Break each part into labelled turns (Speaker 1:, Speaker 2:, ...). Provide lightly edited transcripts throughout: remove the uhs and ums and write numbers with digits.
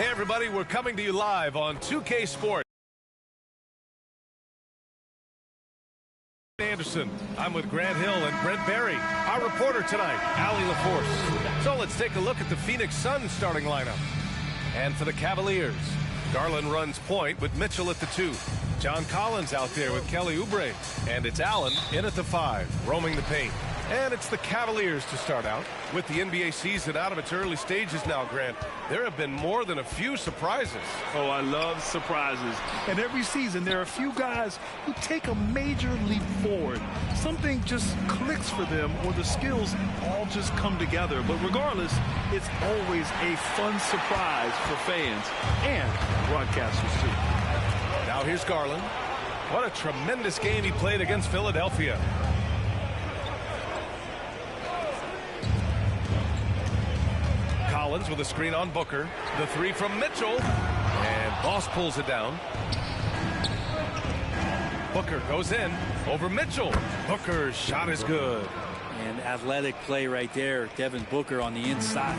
Speaker 1: Hey everybody, we're coming to you live on 2K Sports. Anderson. I'm with Grant Hill and Brent Barry. Our reporter tonight, Allie LaForce. So let's take a look at the Phoenix Suns starting lineup. And for the Cavaliers, Garland runs point with Mitchell at the 2. John Collins out there with Kelly Oubre. And it's Allen in at the 5, roaming the paint. And it's the Cavaliers to start out. With the NBA season out of its early stages now, Grant, there have been more than a few surprises.
Speaker 2: Oh, I love surprises. And every season there are a few guys who take a major leap forward. Something just clicks for them, or the skills all just come together. But regardless, it's always a fun surprise for fans and broadcasters too.
Speaker 1: Now here's Garland. What a tremendous game he played against Philadelphia. Collins with a screen on Booker. The 3 from Mitchell. And Boss pulls it down. Booker goes in over Mitchell. Booker's shot is good.
Speaker 3: And athletic play right there. Devin Booker on the inside.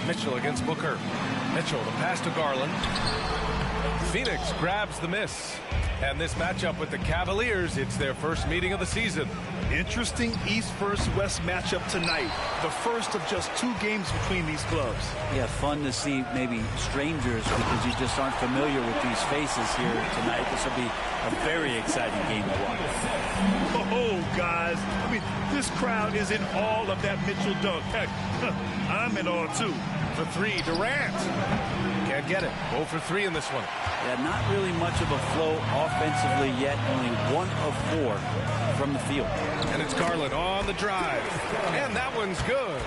Speaker 1: Mitchell against Booker. Mitchell, the pass to Garland. Phoenix grabs the miss. And this matchup with the Cavaliers, it's their first meeting of the season.
Speaker 2: Interesting East versus West matchup tonight. The first of just 2 games between these clubs.
Speaker 3: Yeah, fun to see maybe strangers because you just aren't familiar with these faces here tonight. This will be a very exciting game to watch.
Speaker 2: Oh, guys. I mean, this crowd is in awe of that Mitchell dunk. Heck, I'm in awe, too.
Speaker 1: For 3, Durant. Can't get it. 0 for 3 in this one.
Speaker 3: Yeah, not really much of a flow offensively yet. Only 1 of 4 from the field.
Speaker 1: And it's Garland on the drive. And that one's good.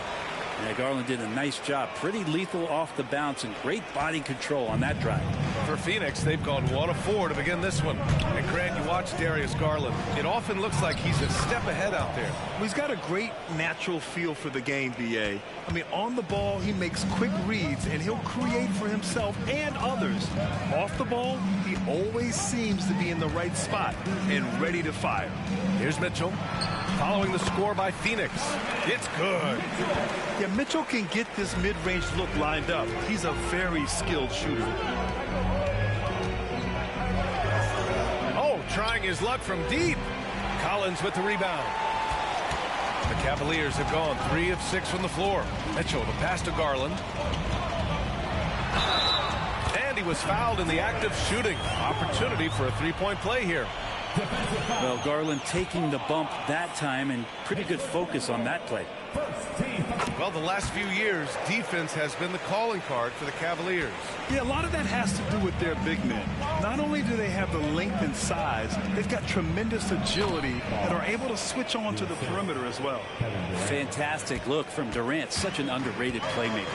Speaker 3: Yeah, Garland did a nice job. Pretty lethal off the bounce and great body control on that drive.
Speaker 1: For Phoenix, they've gone 1 of 4 to begin this one. And Grant, you watch Darius Garland. It often looks like he's a step ahead out there.
Speaker 2: Well, he's got a great natural feel for the game, B.A. I mean, on the ball, he makes quick reads, and he'll create for himself and others. Off the ball, he always seems to be in the right spot and ready to fire.
Speaker 1: Here's Mitchell. Following the score by Phoenix. It's good.
Speaker 2: Yeah, Mitchell can get this mid-range look lined up. He's a very skilled shooter.
Speaker 1: Oh, trying his luck from deep. Collins with the rebound. The Cavaliers have gone 3 of 6 from the floor. Mitchell, the pass to Garland. And he was fouled in the act of shooting. Opportunity for a 3-point play here.
Speaker 3: Well, Garland taking the bump that time, and pretty good focus on that play.
Speaker 1: Well, the last few years, defense has been the calling card for the Cavaliers.
Speaker 2: Yeah, a lot of that has to do with their big men. Not only do they have the length and size, they've got tremendous agility and are able to switch on to the perimeter as well.
Speaker 3: Fantastic look from Durant, such an underrated playmaker.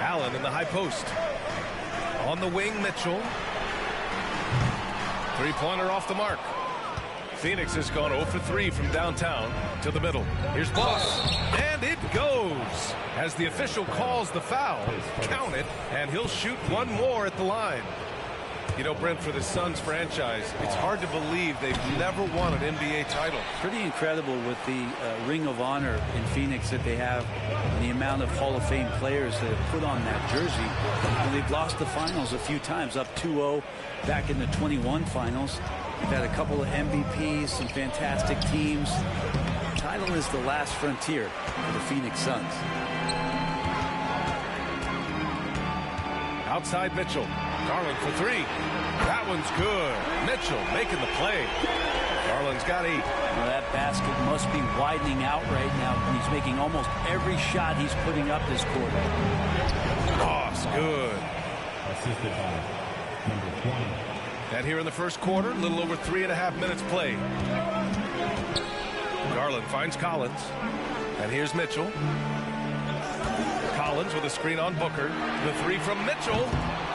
Speaker 1: Allen in the high post. On the wing, Mitchell. 3-pointer off the mark. Phoenix has gone 0 for 3 from downtown to the middle. Here's Boss. And it goes. As the official calls the foul, count it, and he'll shoot 1 more at the line. You know, Brent, for the Suns franchise, it's hard to believe they've never won an NBA title.
Speaker 3: Pretty incredible with the Ring of Honor in Phoenix that they have, and the amount of Hall of Fame players that have put on that jersey. And they've lost the finals a few times, up 2-0 back in the 21 finals. They've had a couple of MVPs, some fantastic teams. The title is the last frontier for the Phoenix Suns.
Speaker 1: Outside Mitchell. Garland for 3. That one's good. Mitchell making the play. Garland's got 8.
Speaker 3: Well, that basket must be widening out right now. He's making almost every shot he's putting up this quarter.
Speaker 1: Boss, good.
Speaker 4: Assisted by number 20.
Speaker 1: And here in the first quarter, a little over 3.5 minutes played. Garland finds Collins. And here's Mitchell. Collins with a screen on Booker. The 3 from Mitchell.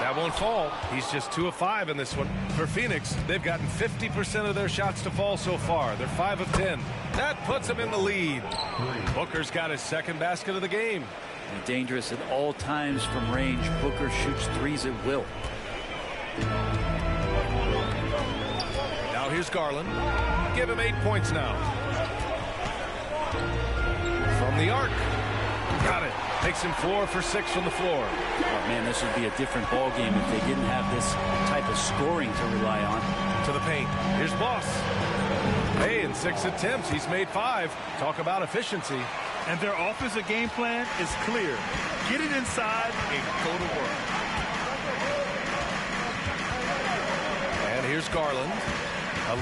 Speaker 1: That won't fall. He's just 2 of 5 in this one. For Phoenix, they've gotten 50% of their shots to fall so far. They're 5 of 10. That puts them in the lead. Booker's got his second basket of the game.
Speaker 3: And dangerous at all times from range. Booker shoots 3s at will.
Speaker 1: Now here's Garland. Give him 8 points now. From From the arc. Got it. Takes him 4 for 6 from the floor.
Speaker 3: Oh, man, this would be a different ball game if they didn't have this type of scoring to rely on.
Speaker 1: To the paint. Here's Boss. Hey, in 6 attempts, he's made 5. Talk about efficiency.
Speaker 2: And their offensive game plan is clear. Get it inside and go to work.
Speaker 1: And here's Garland.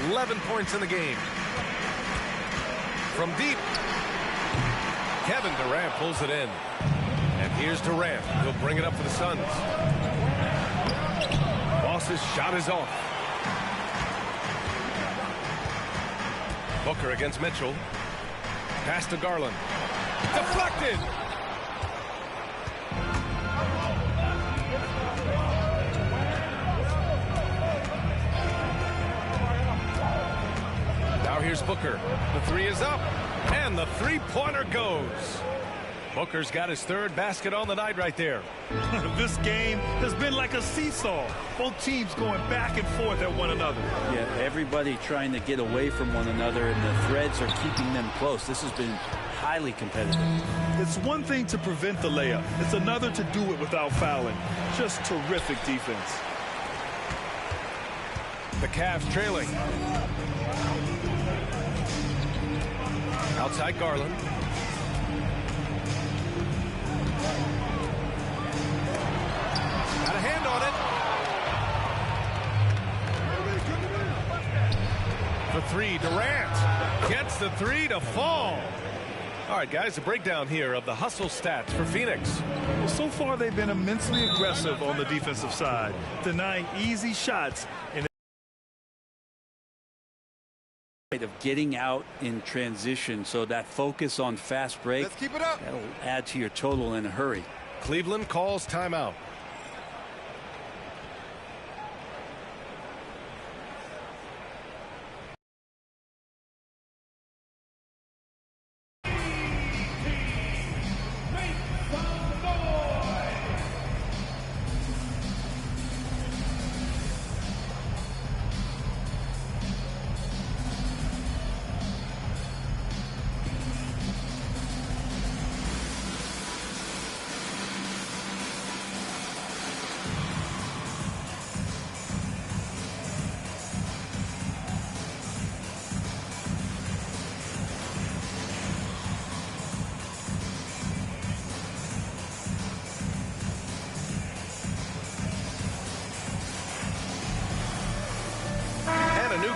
Speaker 1: 11 points in the game. From deep. Kevin Durant pulls it in. And here's Durant. He'll bring it up for the Suns. Boss's shot is off. Booker against Mitchell. Pass to Garland. Deflected. Now here's Booker. The 3 is up. And the three-pointer goes. Booker's got his 3rd basket on the night right there.
Speaker 2: This game has been like a seesaw. Both teams going back and forth at one another.
Speaker 3: Yeah, everybody trying to get away from one another, and the threads are keeping them close. This has been highly competitive.
Speaker 2: It's one thing to prevent the layup. It's another to do it without fouling. Just terrific defense.
Speaker 1: The Cavs trailing. Outside Garland. Got a hand on it. The 3, Durant gets the 3 to fall. All right, guys, a breakdown here of the hustle stats for Phoenix.
Speaker 2: Well, so far they've been immensely aggressive on the defensive side, denying easy shots.
Speaker 3: Of getting out in transition, so that focus on fast break,
Speaker 1: let's keep it up.
Speaker 3: That'll add to your total in a hurry.
Speaker 1: Cleveland calls timeout.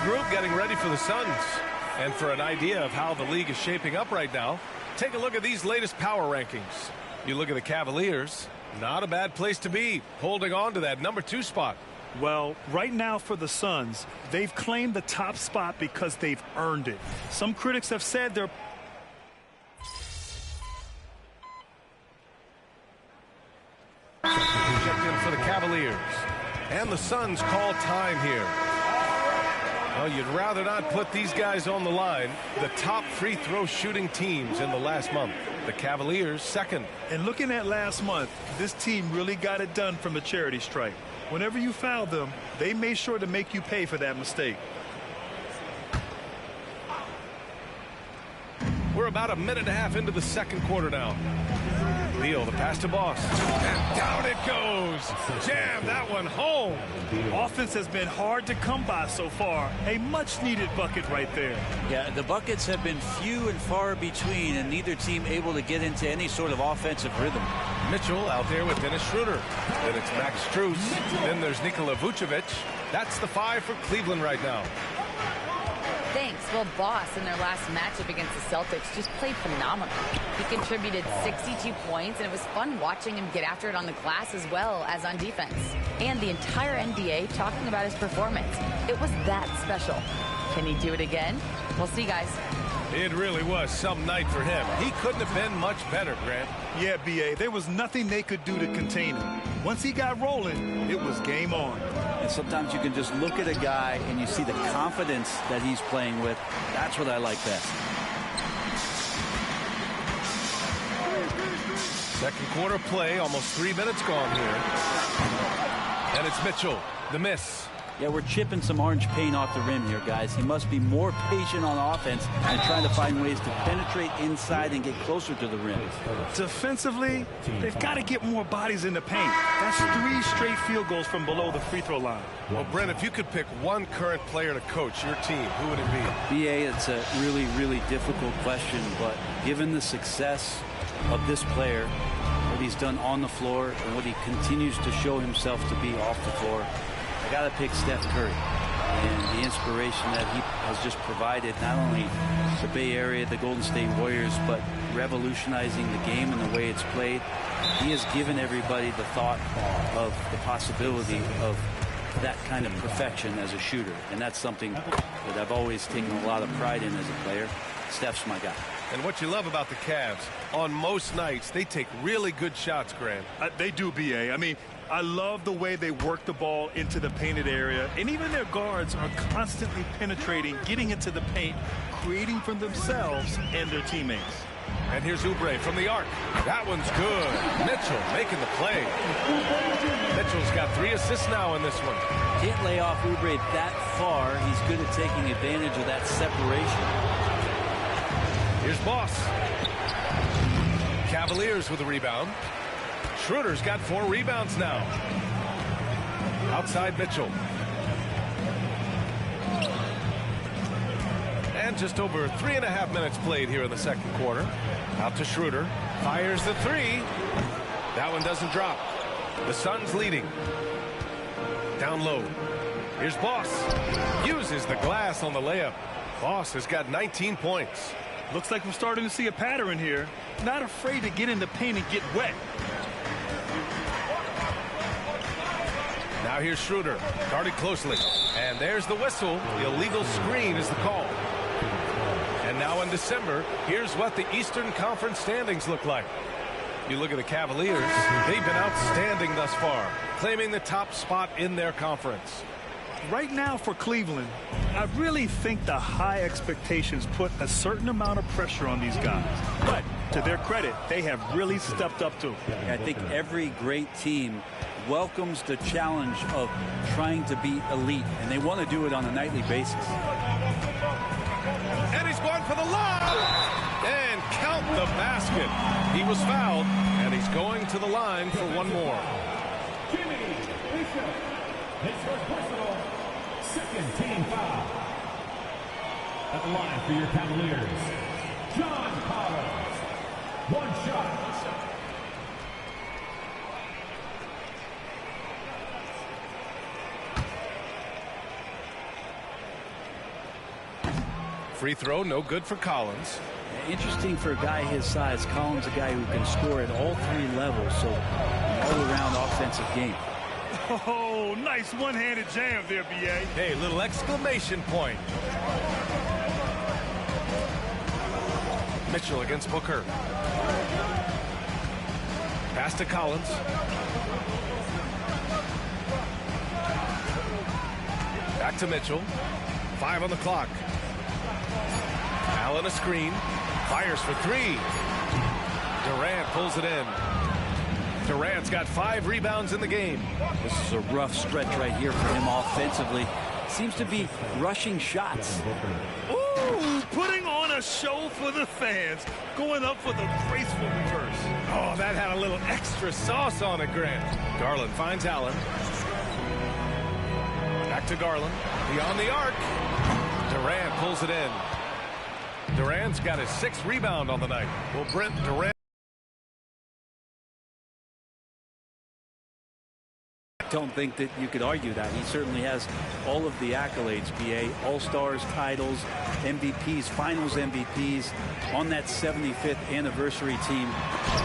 Speaker 1: Group getting ready for the Suns. And for an idea of how the league is shaping up right now, take a look at these latest power rankings. You look at the Cavaliers, not a bad place to be, holding on to that number 2 spot.
Speaker 2: Well, right now for the Suns, they've claimed the top spot because they've earned it. Some critics have said they're
Speaker 1: checked in for the Cavaliers. And the Suns call time here. Well, you'd rather not put these guys on the line. The top free throw shooting teams in the last month. The Cavaliers 2nd.
Speaker 2: And looking at last month, this team really got it done from the charity stripe. Whenever you fouled them, they made sure to make you pay for that mistake.
Speaker 1: We're about a minute and a half into the 2nd quarter now. Beal, the pass to Boss. And down it goes. Jam that one home.
Speaker 2: Offense has been hard to come by so far. A much-needed bucket right there.
Speaker 3: Yeah, the buckets have been few and far between, and neither team able to get into any sort of offensive rhythm.
Speaker 1: Mitchell out there with Dennis Schroeder. Then it's Max Strus. Then there's Nikola Vucevic. That's the 5 for Cleveland right now.
Speaker 5: Thanks. Well, Boss in their last matchup against the Celtics just played phenomenal. He contributed 62 points, and it was fun watching him get after it on the glass as well as on defense. And the entire NBA talking about his performance. It was that special. Can he do it again? We'll see, guys.
Speaker 1: It really was some night for him. He couldn't have been much better, Grant.
Speaker 2: Yeah, B.A., there was nothing they could do to contain him. Once he got rolling, it was game on.
Speaker 3: And sometimes you can just look at a guy and you see the confidence that he's playing with. That's what I like best.
Speaker 1: 2nd quarter play, almost 3 minutes gone here. And it's Mitchell, the miss.
Speaker 3: Yeah, we're chipping some orange paint off the rim here, guys. He must be more patient on offense and trying to find ways to penetrate inside and get closer to the rim.
Speaker 2: Defensively, they've got to get more bodies in the paint. That's 3 straight field goals from below the free throw line.
Speaker 1: Well, Brent, if you could pick one current player to coach your team, who would it be?
Speaker 3: BA, it's a really, really difficult question, but given the success of this player, what he's done on the floor and what he continues to show himself to be off the floor, I got to pick Steph Curry and the inspiration that he has just provided, not only the Bay Area, the Golden State Warriors, but revolutionizing the game and the way it's played. He has given everybody the thought of the possibility of that kind of perfection as a shooter, and that's something that I've always taken a lot of pride in as a player. Steph's my guy.
Speaker 1: And what you love about the Cavs, on most nights, they take really good shots, Grant.
Speaker 2: They do, BA. I mean, I love the way they work the ball into the painted area, and even their guards are constantly penetrating, getting into the paint, creating for themselves and their teammates.
Speaker 1: And here's Oubre from the arc. That one's good. Mitchell making the play. Mitchell's got 3 assists now in this one.
Speaker 3: Can't lay off Oubre that far. He's good at taking advantage of that separation.
Speaker 1: Here's Boss. Cavaliers with a rebound. Schroeder's got 4 rebounds now. Outside Mitchell. And just over 3.5 minutes played here in the second quarter. Out to Schroeder. Fires the 3. That one doesn't drop. The Suns leading. Down low. Here's Boss. Uses the glass on the layup. Boss has got 19 points.
Speaker 2: Looks like we're starting to see a pattern here. Not afraid to get in the paint and get wet.
Speaker 1: Now here's Schroeder, guarded closely. And there's the whistle. The illegal screen is the call. And now in December, here's what the Eastern Conference standings look like. You look at the Cavaliers, they've been outstanding thus far, claiming the top spot in their conference.
Speaker 2: Right now for Cleveland, I really think the high expectations put a certain amount of pressure on these guys. But to their credit, they have really stepped up to it.
Speaker 3: I think every great team welcomes the challenge of trying to be elite, and they want to do it on a nightly basis.
Speaker 1: And he's going for the lob! And count the basket. He was fouled, and he's going to the line for one more.
Speaker 4: Jimmy Bishop, his first personal, second team foul. At the line for your Cavaliers, John Collins. One shot.
Speaker 1: Free throw, no good for Collins.
Speaker 3: Interesting for a guy his size. Collins, a guy who can score at all 3 levels, so all-around offensive game.
Speaker 2: Oh, nice one-handed jam there, B.A.
Speaker 1: Hey, little exclamation point. Mitchell against Booker. Pass to Collins. Back to Mitchell. 5 on the clock. Allen a screen. Fires for 3. Durant pulls it in. Durant's got 5 rebounds in the game.
Speaker 3: This is a rough stretch right here for him offensively. Seems to be rushing shots.
Speaker 2: Ooh, putting on a show for the fans. Going up for the graceful reverse.
Speaker 1: Oh, that had a little extra sauce on it, Grant. Garland finds Allen. Back to Garland. Beyond the arc. Durant pulls it in. Durant's got his 6th rebound on the night. Well, Brent, Durant.
Speaker 3: I don't think that you could argue that. He certainly has all of the accolades, BA. All-Stars, titles, MVPs, Finals MVPs. On that 75th anniversary team,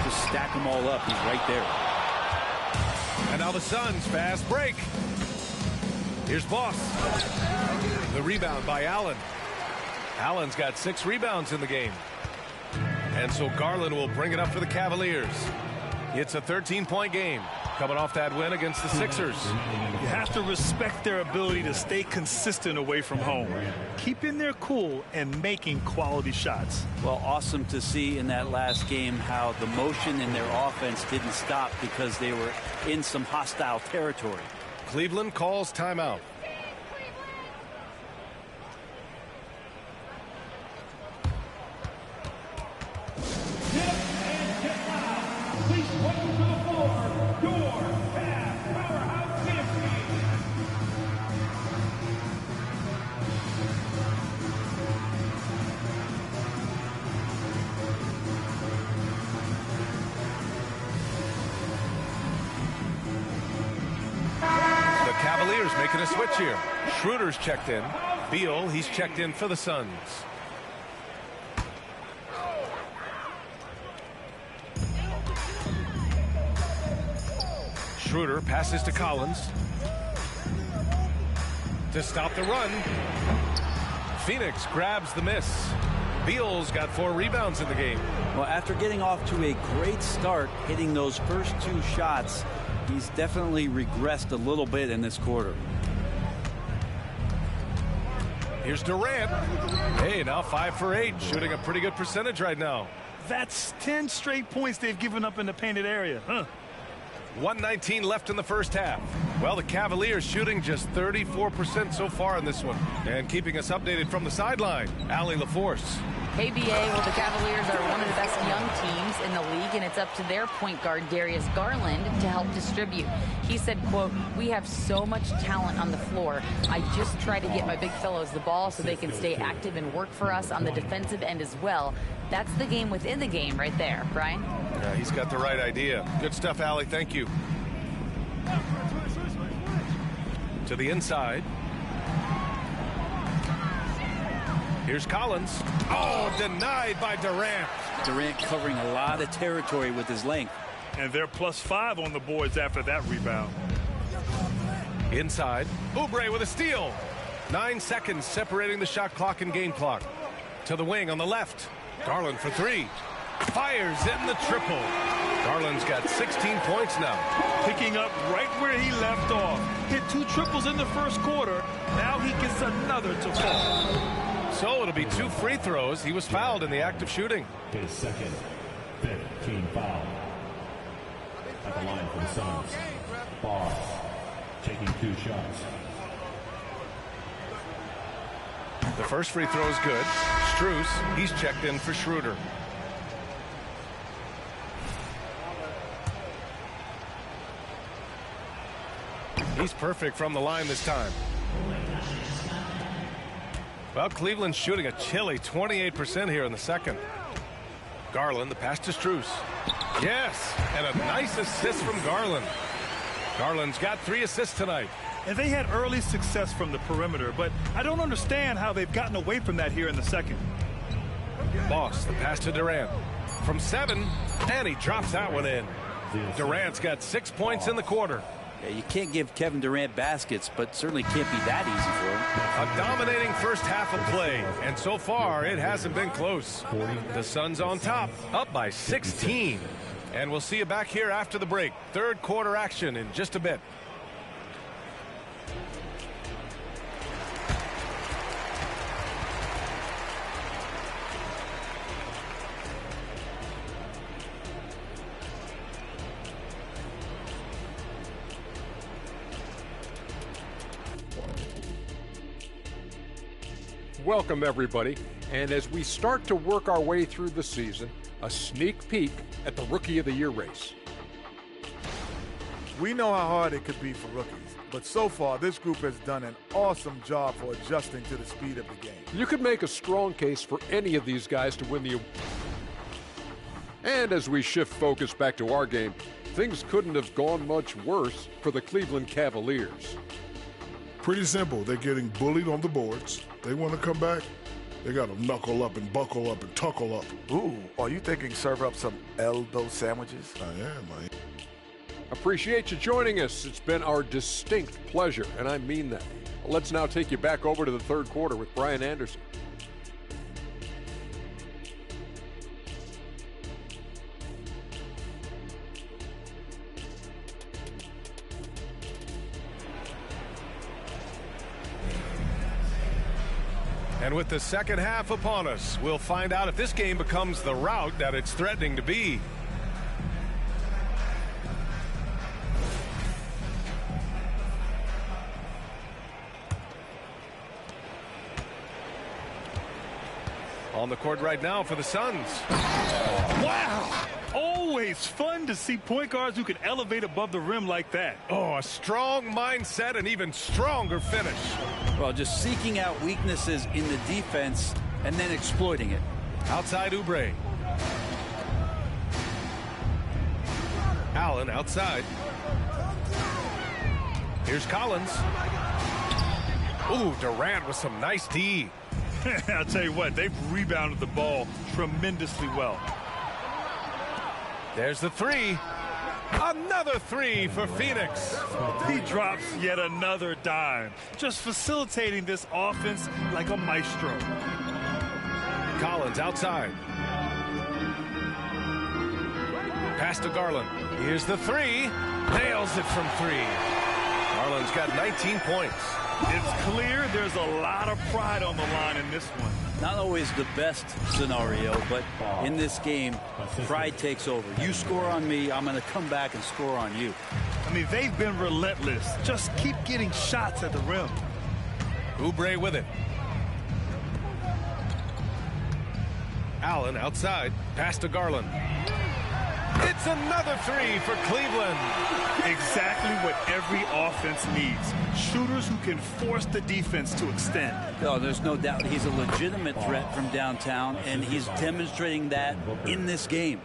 Speaker 3: just stack them all up. He's right there.
Speaker 1: And now the Suns, fast break. Here's Boss. The rebound by Allen. Allen's got 6 rebounds in the game. And so Garland will bring it up for the Cavaliers. It's a 13-point game. Coming off that win against the Sixers.
Speaker 2: You have to respect their ability to stay consistent away from home. Keeping their cool and making quality shots.
Speaker 3: Well, awesome to see in that last game how the motion in their offense didn't stop because they were in some hostile territory.
Speaker 1: Cleveland calls timeout. Cavaliers making a switch here. Schroeder's checked in. Beal, he's checked in for the Suns. Schroeder passes to Collins to stop the run. Phoenix grabs the miss. Beal's got 4 rebounds in the game.
Speaker 3: Well, after getting off to a great start, hitting those first 2 shots, he's definitely regressed a little bit in this quarter.
Speaker 1: Here's Durant. Hey, now 5 for 8, shooting a pretty good percentage right now.
Speaker 2: That's 10 straight points they've given up in the painted area.
Speaker 1: 1:19 left in the first half. Well, the Cavaliers shooting just 34% so far in this one. And keeping us updated from the sideline, Allie LaForce.
Speaker 5: Hey, BA, well, the Cavaliers are one of the best young teams in the league, and it's up to their point guard, Darius Garland, to help distribute. He said, quote, "We have so much talent on the floor. I just try to get my big fellows the ball so they can stay active and work for us on the defensive end as well." That's the game within the game right there, Brian.
Speaker 1: Yeah, he's got the right idea. Good stuff, Allie. Thank you. To the inside. Here's Collins. Oh, denied by Durant.
Speaker 3: Durant covering a lot of territory with his length.
Speaker 2: And they're +5 on the boards after that rebound.
Speaker 1: Inside. Oubre with a steal. 9 seconds separating the shot clock and game clock. To the wing on the left. Garland for 3. Fires in the triple. Garland's got 16 points now.
Speaker 2: Picking up right where he left off. Hit 2 triples in the first quarter. Now he gets another to fall.
Speaker 1: So it'll be 2 free throws. He was fouled in the act of shooting.
Speaker 4: His second, 5th team foul. At the line for the Suns. Boss taking 2 shots.
Speaker 1: The first free throw is good. Strus, he's checked in for Schroeder. He's perfect from the line this time. Well, Cleveland's shooting a chilly 28% here in the second. Garland, the pass to Strus. Yes, and a nice assist from Garland. Garland's got 3 assists tonight.
Speaker 2: And they had early success from the perimeter, but I don't understand how they've gotten away from that here in the second.
Speaker 1: Boss, the pass to Durant. From 7, and he drops that one in. Durant's got 6 points in the quarter.
Speaker 3: Yeah, you can't give Kevin Durant baskets, but certainly can't be that easy for him.
Speaker 1: A dominating first half of play, and so far it hasn't been close. The Suns on top, up by 16. And we'll see you back here after the break. Third quarter action in just a bit.
Speaker 6: Welcome, everybody. And as we start to work our way through the season, a sneak peek at the Rookie of the Year race.
Speaker 7: We know how hard it could be for rookies, but so far this group has done an awesome job for adjusting to the speed of the game.
Speaker 6: You could make a strong case for any of these guys to win the award. And as we shift focus back to our game, things couldn't have gone much worse for the Cleveland Cavaliers.
Speaker 8: Pretty simple. They're getting bullied on the boards. They want to come back. They got to knuckle up and buckle up and tuckle up.
Speaker 9: Ooh, are you thinking serve up some elbow sandwiches?
Speaker 8: I am, man.
Speaker 6: Appreciate you joining us. It's been our distinct pleasure, and I mean that. Let's now take you back over to the third quarter with Brian Anderson.
Speaker 1: And with the second half upon us, we'll find out if this game becomes the rout that it's threatening to be. On the court right now for the Suns.
Speaker 2: Wow! Always fun to see point guards who can elevate above the rim like that.
Speaker 1: Oh, a strong mindset and even stronger finish.
Speaker 3: Well, just seeking out weaknesses in the defense and then exploiting it.
Speaker 1: Outside Oubre. Allen outside. Here's Collins. Ooh, Durant with some nice D.
Speaker 2: I'll tell you what, they've rebounded the ball tremendously well.
Speaker 1: There's the three. Another three for Phoenix.
Speaker 2: He drops yet another dime, just facilitating this offense like a maestro.
Speaker 1: Collins outside. Pass to Garland. Here's the three. Nails it from three. Garland's got 19 points.
Speaker 2: It's clear there's a lot of pride on the line in this one.
Speaker 3: Not always the best scenario, but in this game, pride takes over. You score on me, I'm going to come back and score on you.
Speaker 2: I mean, they've been relentless. Just keep getting shots at the rim.
Speaker 1: Oubre with it. Allen outside. Pass to Garland. It's another three for Cleveland.
Speaker 2: Exactly what every offense needs. Shooters who can force the defense to extend.
Speaker 3: Oh, there's no doubt he's a legitimate threat from downtown, and he's demonstrating that in this game.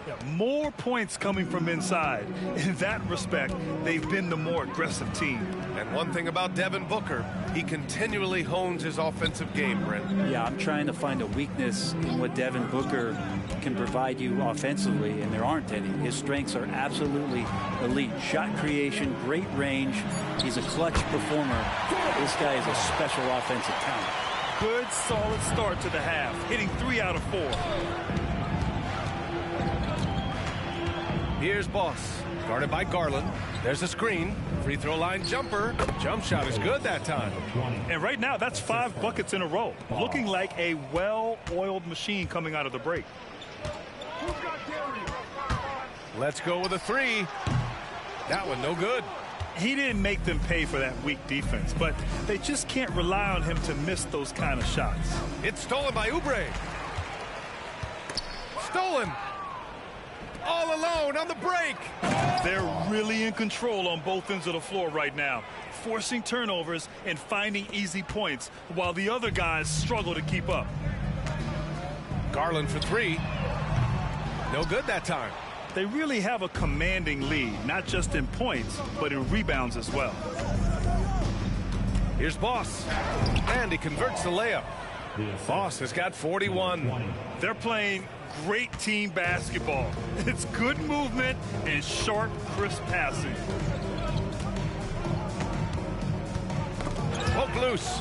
Speaker 2: Yeah, more points coming from inside. In that respect, they've been the more aggressive team.
Speaker 1: And one thing about Devin Booker, he continually hones his offensive game, Brent.
Speaker 3: Yeah, I'm trying to find a weakness in what Devin Booker can provide you offensively, and there aren't any. His strengths are absolutely elite. Shot creation, great range. He's a clutch performer. This guy is a special offensive talent.
Speaker 2: Good, solid start to the half, hitting 3 out of 4.
Speaker 1: Here's Boss, guarded by Garland. There's a screen. Free throw line jumper. Jump shot is good that time.
Speaker 2: And right now, that's 5 buckets in a row. Looking like a well-oiled machine coming out of the break.
Speaker 1: Let's go with a three. That one no good.
Speaker 2: He didn't make them pay for that weak defense, but they just can't rely on him to miss those kind of shots.
Speaker 1: It's stolen by Oubre. Stolen. All alone on the break.
Speaker 2: They're really in control on both ends of the floor right now, forcing turnovers and finding easy points while the other guys struggle to keep up.
Speaker 1: Garland for three. No good that time.
Speaker 2: They really have a commanding lead, not just in points, but in rebounds as well.
Speaker 1: Here's Boss, and he converts the layup. Boss has got 41.
Speaker 2: They're playing great team basketball. It's good movement and sharp, crisp passing.
Speaker 1: Poke loose.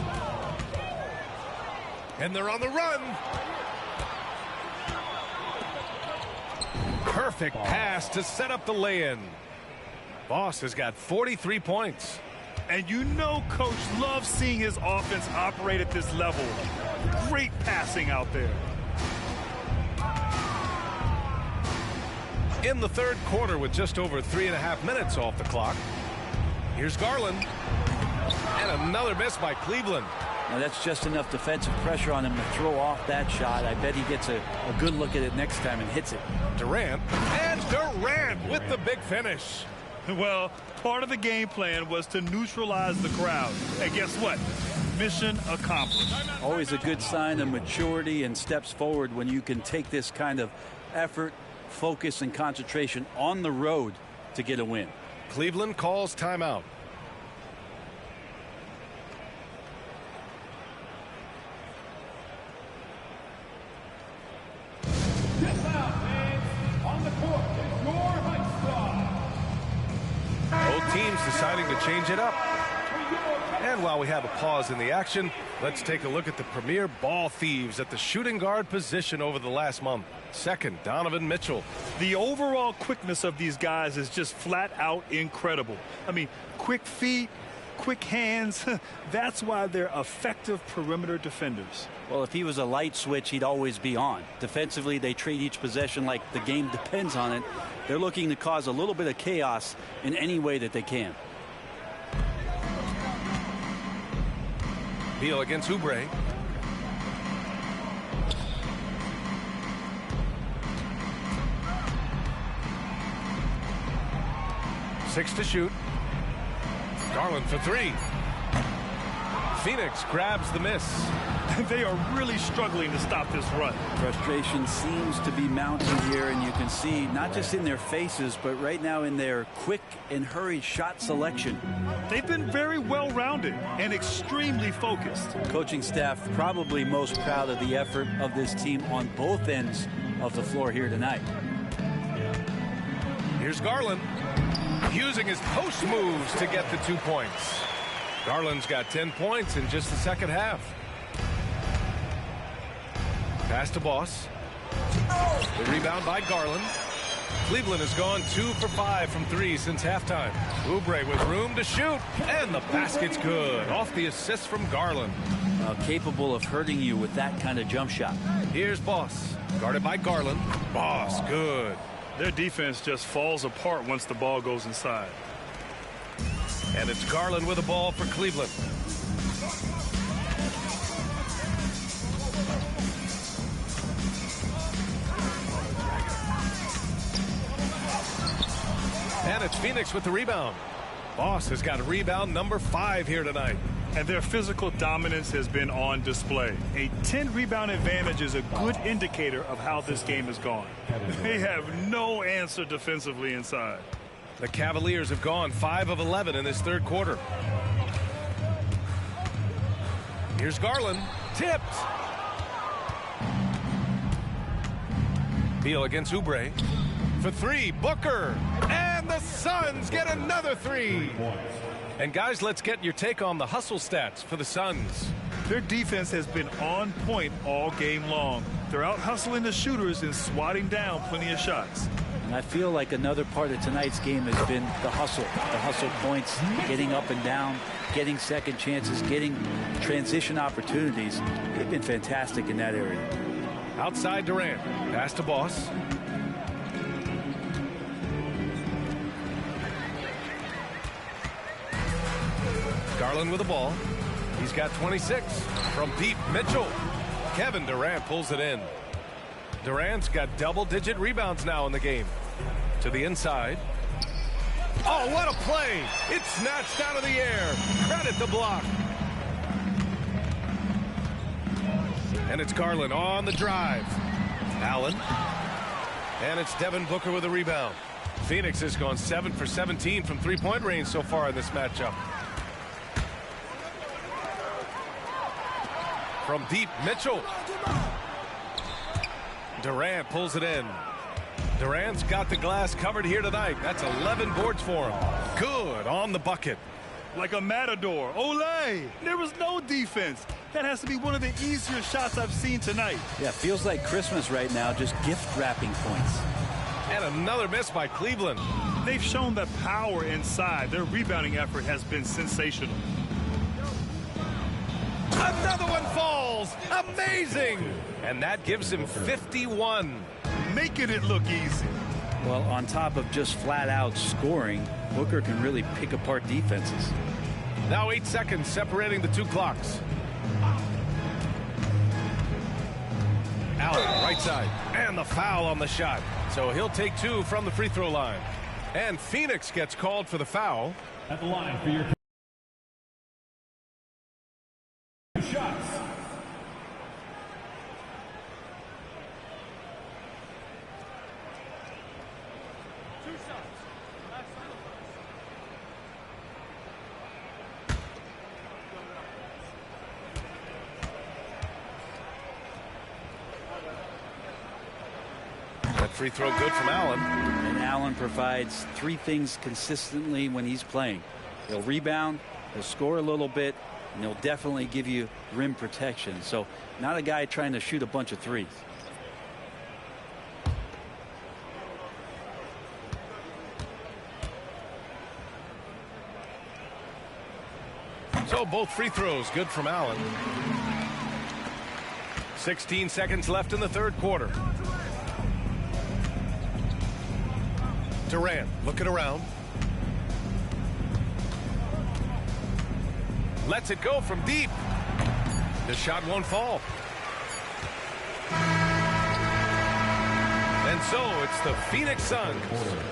Speaker 1: And they're on the run. Perfect pass to set up the lay-in. Boss has got 43 points.
Speaker 2: And you know Coach loves seeing his offense operate at this level. Great passing out there.
Speaker 1: In the third quarter with just over 3.5 minutes off the clock. Here's Garland. And another miss by Cleveland.
Speaker 3: Now that's just enough defensive pressure on him to throw off that shot. I bet he gets a good look at it next time and hits it.
Speaker 1: Durant. And Durant with the big finish.
Speaker 2: Well, part of the game plan was to neutralize the crowd. And guess what? Mission accomplished.
Speaker 3: Always a good sign of maturity and steps forward when you can take this kind of effort, focus, and concentration on the road to get a win.
Speaker 1: Cleveland calls timeout. Both teams deciding to change it up. And while we have a pause in the action, let's take a look at the premier ball thieves at the shooting guard position over the last month. Second, Donovan Mitchell.
Speaker 2: The overall quickness of these guys is just flat out incredible. I mean, quick feet, quick hands. That's why they're effective perimeter defenders.
Speaker 3: Well, if he was a light switch, he'd always be on. Defensively, they treat each possession like the game depends on it. They're looking to cause a little bit of chaos in any way that they can.
Speaker 1: Beal against Oubre. Six to shoot. Garland for three. Phoenix grabs the miss.
Speaker 2: They are really struggling to stop this run.
Speaker 3: Frustration seems to be mounting here, and you can see not just in their faces, but right now in their quick and hurried shot selection.
Speaker 2: They've been very well-rounded and extremely focused.
Speaker 3: Coaching staff probably most proud of the effort of this team on both ends of the floor here tonight.
Speaker 1: Here's Garland using his post moves to get the 2 points. Garland's got 10 points in just the second half. Pass to Boss. The rebound by Garland. Cleveland has gone 2 for 5 from 3 since halftime. Oubre with room to shoot, and the basket's good. Off the assist from Garland.
Speaker 3: Capable of hurting you with that kind of jump shot.
Speaker 1: Here's Boss, guarded by Garland. Boss, good.
Speaker 2: Their defense just falls apart once the ball goes inside.
Speaker 1: And it's Garland with the ball for Cleveland. And it's Phoenix with the rebound. Boss has got rebound number 5 here tonight.
Speaker 2: And their physical dominance has been on display. A 10-rebound advantage is a good indicator of how this game has gone. They have no answer defensively inside.
Speaker 1: The Cavaliers have gone 5 of 11 in this third quarter. Here's Garland. Tipped. Beal against Oubre. For 3, Booker. And the Suns get another 3. And guys, let's get your take on the hustle stats for the Suns.
Speaker 2: Their defense has been on point all game long. They're out hustling the shooters and swatting down plenty of shots.
Speaker 3: And I feel like another part of tonight's game has been the hustle. The hustle points, getting up and down, getting second chances, getting transition opportunities. They've been fantastic in that area.
Speaker 1: Outside Durant. Pass to Boss. Garland with the ball. He's got 26 from deep. Mitchell. Kevin Durant pulls it in. Durant's got double-digit rebounds now in the game. To the inside. Oh, what a play! It's snatched out of the air. Credit the block. And it's Garland on the drive. Allen. And it's Devin Booker with a rebound. Phoenix has gone 7 for 17 from three-point range so far in this matchup. From deep, Mitchell. Durant pulls it in. Durant's got the glass covered here tonight. That's 11 boards for him. Good on the bucket.
Speaker 2: Like a matador. Olé! There was no defense. That has to be one of the easier shots I've seen tonight.
Speaker 3: Yeah, feels like Christmas right now, just gift wrapping points.
Speaker 1: And another miss by Cleveland.
Speaker 2: They've shown the power inside. Their rebounding effort has been sensational.
Speaker 1: Another one falls. Amazing. And that gives him 51.
Speaker 2: Making it look easy.
Speaker 3: Well, on top of just flat-out scoring, Booker can really pick apart defenses.
Speaker 1: Now 8 seconds separating the two clocks. Allen, right side. And the foul on the shot. So he'll take 2 from the free throw line. And Phoenix gets called for the foul.
Speaker 4: At the line for your shots.
Speaker 1: That free throw good from Allen.
Speaker 3: And Allen provides 3 things consistently when he's playing. He'll rebound, he'll score a little bit, and he'll definitely give you rim protection. So not a guy trying to shoot a bunch of threes.
Speaker 1: So both free throws good from Allen. 16 seconds left in the third quarter. Durant looking around. Lets it go from deep. The shot won't fall. And so it's the Phoenix Suns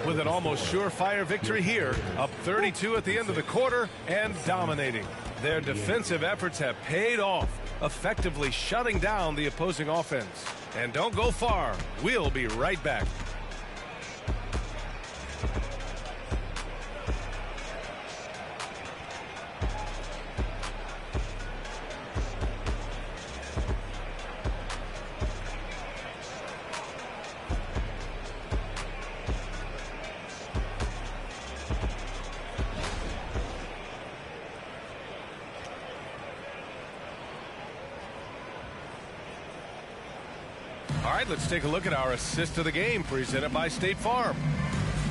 Speaker 1: with an almost surefire victory here, up 32 at the end of the quarter and dominating. Their defensive efforts have paid off. effectively shutting down the opposing offense. And don't go far. We'll be right back. All right, let's take a look at our assist of the game presented by State Farm.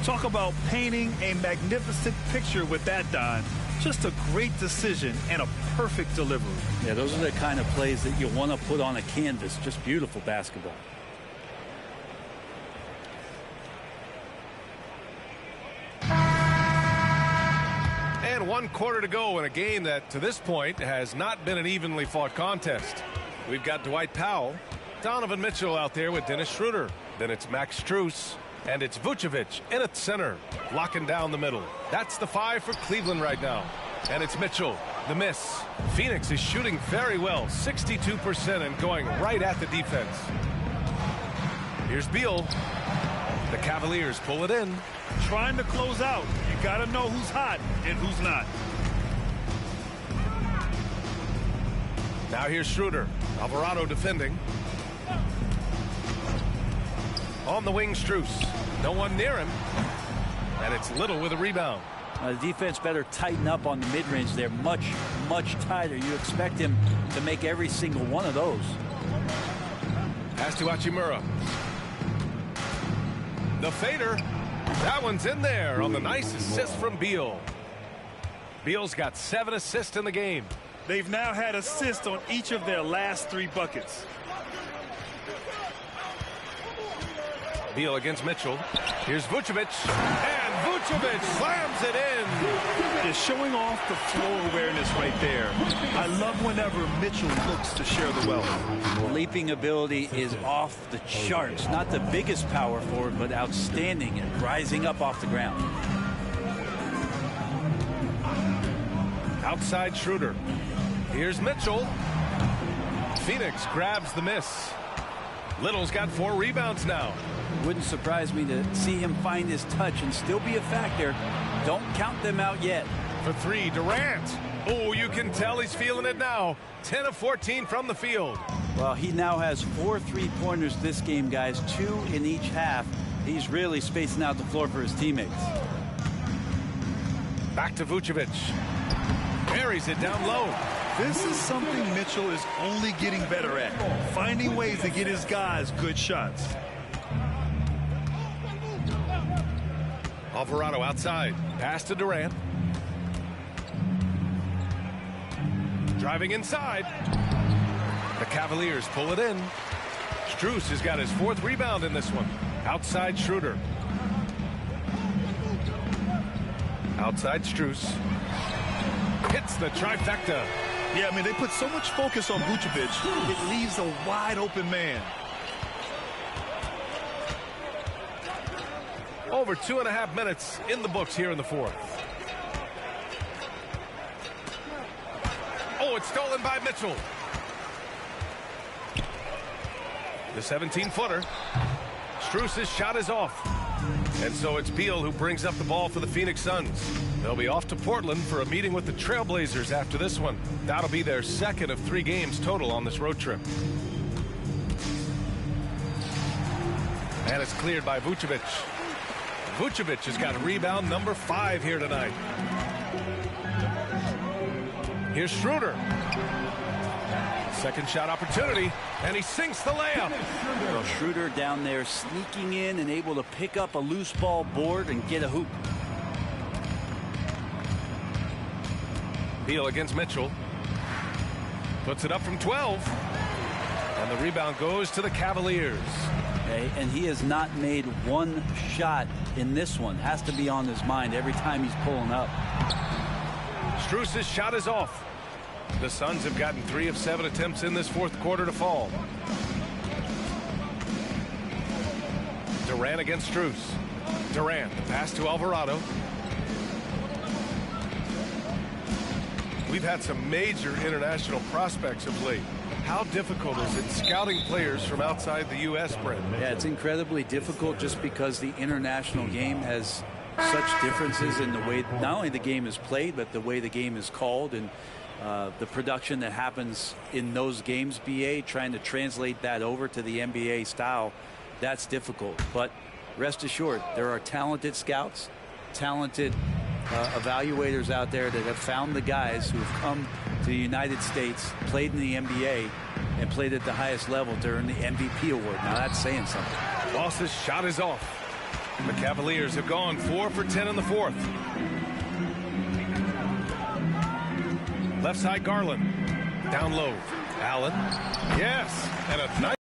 Speaker 2: Talk about painting a magnificent picture with that, Don. Just a great decision and a perfect delivery.
Speaker 3: Yeah, those are the kind of plays that you want to put on a canvas. Just beautiful basketball.
Speaker 1: And 1 quarter to go in a game that to this point has not been an evenly fought contest. We've got Dwight Powell, Donovan Mitchell out there with Dennis Schroeder. Then it's Max Strus. And it's Vucevic in at center, locking down the middle. That's the 5 for Cleveland right now. And it's Mitchell, the miss. Phoenix is shooting very well, 62%, and going right at the defense. Here's Beal. The Cavaliers pull it in.
Speaker 2: Trying to close out. You got to know who's hot and who's not.
Speaker 1: Now here's Schroeder. Alvarado defending. On the wing, Strus. No one near him. And it's Little with a rebound.
Speaker 3: The defense better tighten up on the mid-range. They're much, much tighter. You expect him to make every single one of those.
Speaker 1: Pass to Hachimura. The fader. That one's in there on the nice assist from Beal. Beal's got 7 assists in the game.
Speaker 2: They've now had assists on each of their last 3 buckets.
Speaker 1: Beal against Mitchell. Here's Vucevic. And Vucevic slams it in.
Speaker 2: Is showing off the floor awareness right there. I love whenever Mitchell looks to share the wealth.
Speaker 3: Leaping ability is off the charts. Not the biggest power forward, but outstanding and rising up off the ground.
Speaker 1: Outside Schroeder. Here's Mitchell. Phoenix grabs the miss. Little's got 4 rebounds now.
Speaker 3: Wouldn't surprise me to see him find his touch and still be a factor. Don't count them out yet.
Speaker 1: For 3, Durant. Oh, you can tell he's feeling it now. 10 of 14 from the field.
Speaker 3: Well, he now has 4 3-pointers this game, guys. 2 in each half. He's really spacing out the floor for his teammates.
Speaker 1: Back to Vucevic. Buries it down low.
Speaker 2: This is something Mitchell is only getting better at. Finding ways to get his guys good shots.
Speaker 1: Alvarado outside. Pass to Durant. Driving inside. The Cavaliers pull it in. Strus has got his 4th rebound in this one. Outside Schroeder. Outside Strus. Hits the trifecta.
Speaker 2: Yeah, I mean, they put so much focus on Vucevic, it leaves a wide open man.
Speaker 1: Over 2.5 minutes in the books here in the 4th. Oh, it's stolen by Mitchell. The 17-footer. Strus's shot is off. And so it's Beal who brings up the ball for the Phoenix Suns. They'll be off to Portland for a meeting with the Trailblazers after this one. That'll be their 2nd of 3 games total on this road trip. And it's cleared by Vucevic. Vucevic has got rebound number 5 here tonight. Here's Schroeder. Second shot opportunity, and he sinks the layup.
Speaker 3: Well, Schroeder down there sneaking in and able to pick up a loose ball board and get a hoop.
Speaker 1: Beal against Mitchell. Puts it up from 12. And the rebound goes to the Cavaliers.
Speaker 3: Okay, and he has not made 1 shot in this one. Has to be on his mind every time he's pulling up.
Speaker 1: Strus's shot is off. The Suns have gotten 3 of 7 attempts in this 4th quarter to fall. Durant against Strus. Durant, the pass to Alvarado. We've had some major international prospects of late. How difficult is it scouting players from outside the U.S., Brent?
Speaker 3: Yeah, it's incredibly difficult just because the international game has such differences in the way not only the game is played, but the way the game is called, and the production that happens in those games, BA, trying to translate that over to the NBA style, that's difficult. But rest assured, there are talented scouts, talented evaluators out there that have found the guys who have come to the United States, played in the NBA, and played at the highest level to earn the MVP award. Now that's saying something.
Speaker 1: Boss's shot is off. The Cavaliers have gone 4 for 10 in the fourth. Left side, Garland. Down low. Allen. Yes. And a nice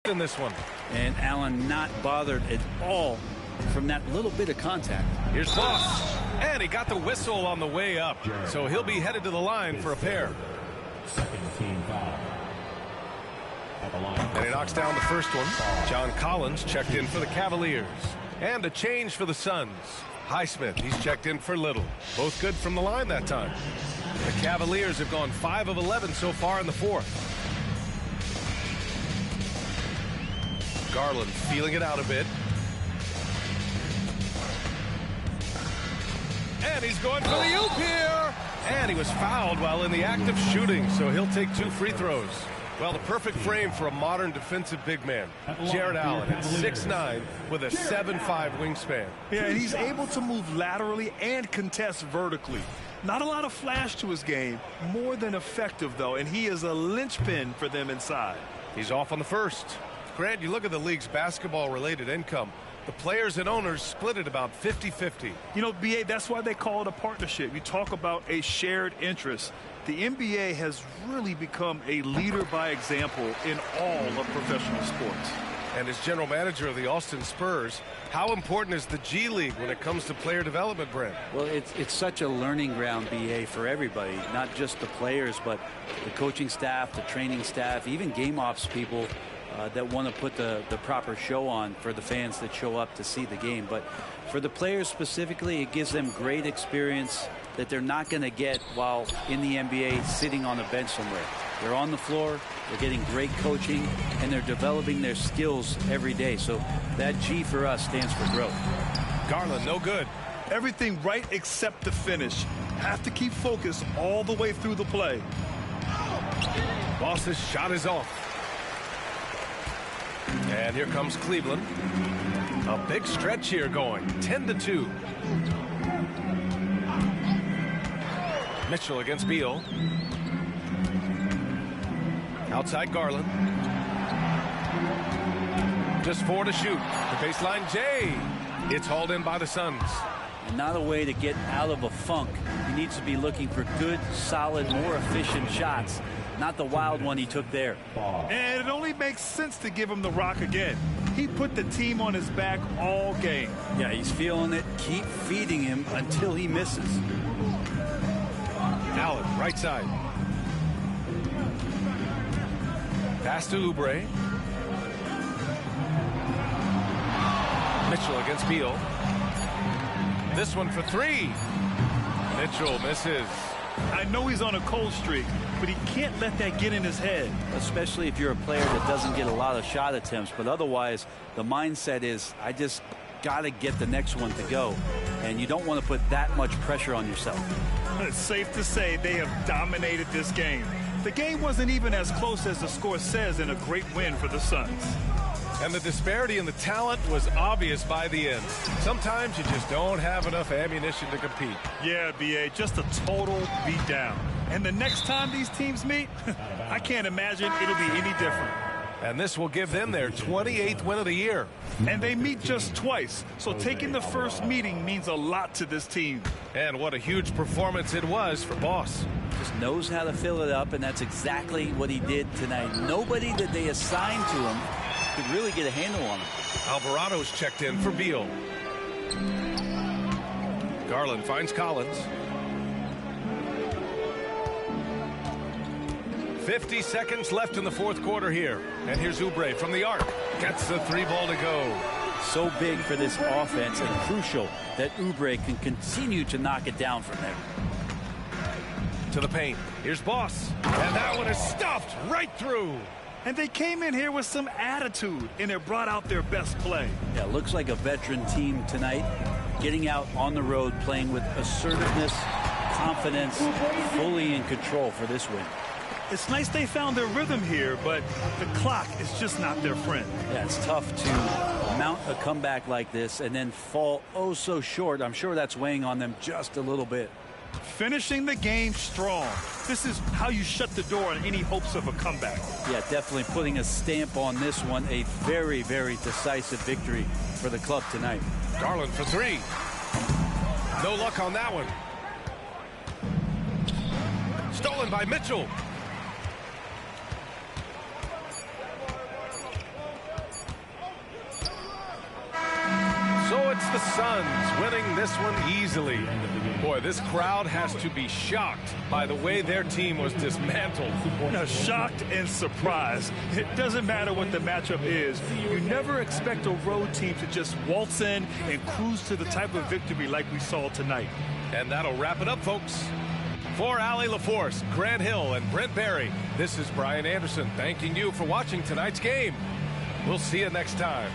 Speaker 1: in this one.
Speaker 3: And Allen not bothered at all from that little bit of contact.
Speaker 1: Here's Boss. And he got the whistle on the way up. So he'll be headed to the line for a pair.
Speaker 4: Second team foul.
Speaker 1: And he knocks down the first one. John Collins checked in for the Cavaliers. And a change for the Suns. Highsmith, he's checked in for Little. Both good from the line that time. The Cavaliers have gone 5 of 11 so far in the fourth. Garland feeling it out a bit. And he's going for the oop here. And he was fouled while in the act of shooting, so he'll take 2 free throws. Well, the perfect frame for a modern defensive big man. Jarrett Allen at 6'9" with a 7'5" wingspan.
Speaker 2: Yeah, and he's able to move laterally and contest vertically. Not a lot of flash to his game, more than effective, though, and he is a linchpin for them inside.
Speaker 1: He's off on the first. Grant, you look at the league's basketball-related income. The players and owners split it about 50-50.
Speaker 2: You know, BA, that's why they call it a partnership. You talk about a shared interest. The NBA has really become a leader by example in all of professional sports.
Speaker 1: And as general manager of the Austin Spurs, how important is the G League when it comes to player development, Brent?
Speaker 3: Well, it's such a learning ground, BA, for everybody, not just the players, but the coaching staff, the training staff, even game ops people that want to put the proper show on for the fans that show up to see the game. But for the players specifically, it gives them great experience that they're not going to get while in the NBA sitting on a bench somewhere. They're on the floor, they're getting great coaching, and they're developing their skills every day. So that G for us stands for growth.
Speaker 1: Garland, no good.
Speaker 2: Everything right except the finish. Have to keep focused all the way through the play.
Speaker 1: Boss's shot is off. And here comes Cleveland. A big stretch here going, 10-2. Mitchell against Beal. Outside Garland. Just 4 to shoot. The baseline Jay. It's hauled in by the Suns.
Speaker 3: And not a way to get out of a funk. He needs to be looking for good, solid, more efficient shots. Not the wild one he took there.
Speaker 2: And it only makes sense to give him the rock again. He put the team on his back all game.
Speaker 3: Yeah, he's feeling it. Keep feeding him until he misses.
Speaker 1: Allen, right side. Pass to Oubre. Mitchell against Beal. This one for 3. Mitchell misses.
Speaker 2: I know he's on a cold streak, but he can't let that get in his head.
Speaker 3: Especially if you're a player that doesn't get a lot of shot attempts. But otherwise, the mindset is, I just got to get the next one to go. And you don't want to put that much pressure on yourself.
Speaker 2: It's safe to say they have dominated this game. The game wasn't even as close as the score says in a great win for the Suns.
Speaker 1: And the disparity in the talent was obvious by the end. Sometimes you just don't have enough ammunition to compete.
Speaker 2: Yeah, BA, just a total beatdown. And the next time these teams meet, I can't imagine it'll be any different.
Speaker 1: And this will give them their 28th win of the year.
Speaker 2: And they meet just twice, so taking the first meeting means a lot to this team.
Speaker 1: And what a huge performance it was for Boss.
Speaker 3: Just knows how to fill it up, and that's exactly what he did tonight. Nobody that they assigned to him could really get a handle on him.
Speaker 1: Alvarado's checked in for Beal. Garland finds Collins. 50 seconds left in the fourth quarter here. And here's Oubre from the arc. Gets the 3 ball to go.
Speaker 3: So big for this offense and crucial that Oubre can continue to knock it down from there.
Speaker 1: to the paint. Here's Boss. And that one is stuffed right through.
Speaker 2: And they came in here with some attitude, and it brought out their best play.
Speaker 3: Yeah, looks like a veteran team tonight, getting out on the road, playing with assertiveness, confidence, fully in control for this win.
Speaker 2: It's nice they found their rhythm here, but the clock is just not their friend.
Speaker 3: Yeah, it's tough to mount a comeback like this and then fall oh so short. I'm sure that's weighing on them just a little bit.
Speaker 2: Finishing the game strong. This is how you shut the door on any hopes of a comeback.
Speaker 3: Yeah, definitely putting a stamp on this one. A very, very decisive victory for the club tonight.
Speaker 1: Garland for three. No luck on that one. Stolen by Mitchell. So it's the Suns winning this one easily. Boy, this crowd has to be shocked by the way their team was dismantled.
Speaker 2: Now, shocked and surprised. It doesn't matter what the matchup is. You never expect a road team to just waltz in and cruise to the type of victory like we saw tonight.
Speaker 1: And that'll wrap it up, folks. For Allie LaForce, Grant Hill, and Brent Barry, this is Brian Anderson thanking you for watching tonight's game. We'll see you next time.